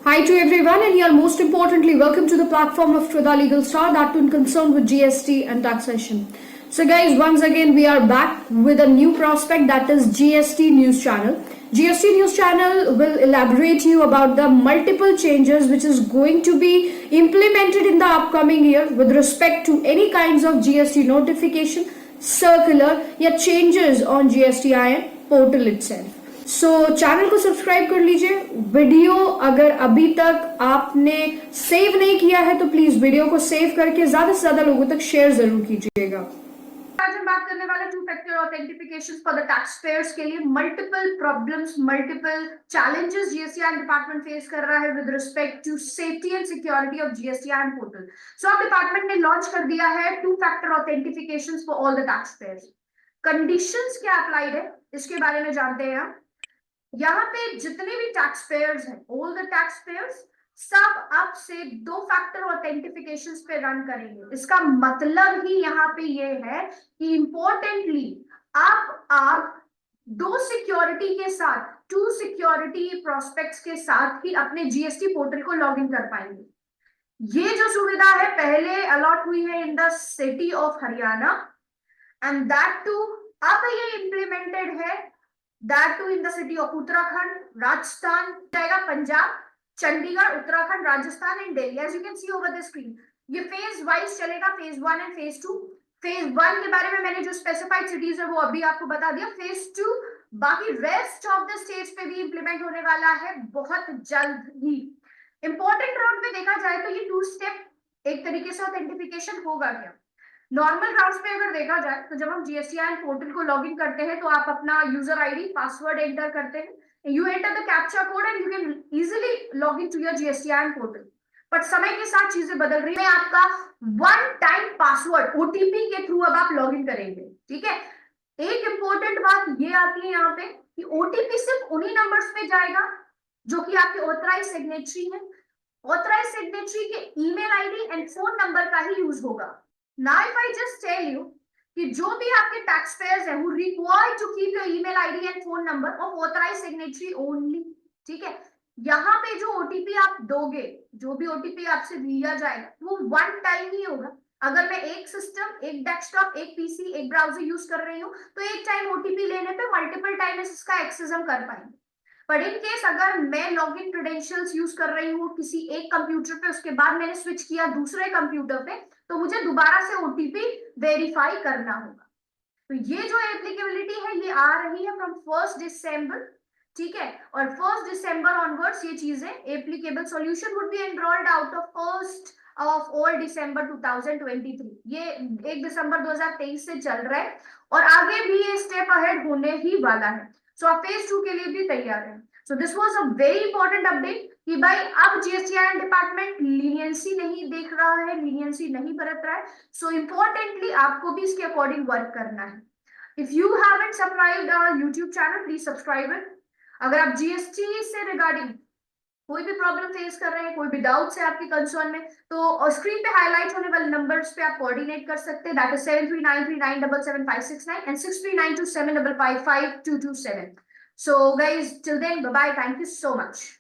Hi to everyone, and here most importantly, welcome to the platform of Trida Legal Star that one concerned with GST and taxation. So, guys, once again, we are back with a new prospect that is GST News Channel. GST News Channel will elaborate you about the multiple changes which is going to be implemented in the upcoming year with respect to any kinds of GST notification, circular, या changes on GSTIN portal itself. Channel को subscribe कर लीजिए। Video अगर अभी तक आपने save नहीं किया है तो प्लीज वीडियो को सेव करके ज्यादा से ज्यादा लोगों तक शेयर जरूर कीजिएगा। आज हम बात करने वाले two factor authentication for the tax payers के लिए multiple problems, multiple challenges GSTIN department face कर रहा है with respect to safety and security of GSTIN portal. So अब डिपार्टमेंट ने लॉन्च कर दिया है two factor authentication for all the tax payers. Conditions क्या अप्लाइड है इसके बारे में जानते हैं हम। यहाँ पे जितने भी टैक्स पेयर्स हैं, ऑल द टैक्स पेयर्स सब अब से दो फैक्टर ऑथेंटिफिकेशन पे रन करेंगे। इसका मतलब ही यहाँ पे ये है कि इंपॉर्टेंटली आप दो सिक्योरिटी के साथ, टू सिक्योरिटी प्रोस्पेक्ट्स के साथ ही अपने जीएसटी पोर्टल को लॉग इन कर पाएंगे। ये जो सुविधा है पहले अलॉट हुई है in the city of Haryana and that too अब ये इम्प्लीमेंटेड है That too in the city of Uttarakhand, Rajasthan, जाएगा Punjab, Chandigarh, Uttarakhand, Rajasthan and Delhi. As you can see over the screen, ये फेज वाइज चलेगा, फेज 1 एंड फेज 2। फेज 1 के बारे में मैंने जो स्पेसिफाइड सिटीज है वो अभी आपको बता दिया। फेज 2 बाकी रेस्ट ऑफ द स्टेट्स पे भी इंप्लीमेंट होने वाला है बहुत जल्द ही। इंपॉर्टेंट राउंड में देखा जाए तो ये 2 स्टेप एक तरीके से ऑथेंटिफिकेशन होगा क्या। नॉर्मल राउंड्स पे अगर देखा जाए तो जब हम जीएसटीआईएन पोर्टल को लॉगिन करते हैं तो आप अपना यूजर आईडी, पासवर्ड एंटर करते हैं। You enter the captcha code and you can easily log in to your GSTIN portal. But समय के साथ चीजें बदल रही है। आपका वन टाइम पासवर्ड ओटीपी के थ्रू अब आप लॉग इन करेंगे। ठीक है, एक इंपॉर्टेंट बात ये आती है यहाँ पे कि ओटीपी सिर्फ उन्हीं नंबर्स पे जाएगा जो कि आपके ऑथराइज सिग्नेटरी है। ऑथराइज सिग्नेटरी के email ID and phone number का ही यूज होगा। Now if I just tell you कि जो भी आपके टैक्स पेयर्स हैं who required to keep your email ID and phone number of authorized signatory only, ठीक है, यहाँ पे जो ओटीपी आप दोगे, जो भी ओटीपी आपसे लिया जाएगा वो वन टाइम ही होगा। अगर मैं एक सिस्टम, एक डेस्कटॉप, एक पीसी, एक ब्राउजर यूज कर रही हूँ तो एक टाइम ओटीपी लेने पे मल्टीपल टाइम इसका एक्सेस हम कर पाएंगे। पर इन केस अगर मैं लॉगिन क्रेडेंशियल्स यूज कर रही हूँ किसी एक कंप्यूटर पे, उसके बाद मैंने स्विच किया दूसरे कंप्यूटर पे, तो मुझे दोबारा से ओटीपी वेरीफाई करना होगा। तो ये जो एप्लीकेबिलिटी है ये आ रही है फ्रॉम 1 दिसंबर। ठीक है, और 1 दिसंबर ऑनवर्ड्स ये चीजें applicable solution would be enrolled out of 1 of all December 2023। ये 1 दिसंबर 2023 से चल रहा है और आगे भी ये स्टेप अहेड होने ही वाला है। सो आप फेज 2 के लिए भी तैयार हैं। So this was a very important update कि भाई अब जीएसटीआईएन डिपार्टमेंट लीनियंसी नहीं देख रहा है, लीनियंसी नहीं बरत रहा है। सो इंपॉर्टेंटली आपको भी इसके अकॉर्डिंग वर्क करना है। If you haven't subscribed our YouTube channel please subscribe it. अगर आप जीएसटी से रिगार्डिंग कोई भी प्रॉब्लम फेस कर रहे हैं, कोई भी डाउट्स है आपके कंसर्न में, तो स्क्रीन पे हाईलाइट होने वाले नंबर्स पे आप कोऑर्डिनेट कर सकते हैं। That is 7393977569 and 6392755227। So guys, till then, bye bye. Thank you so much.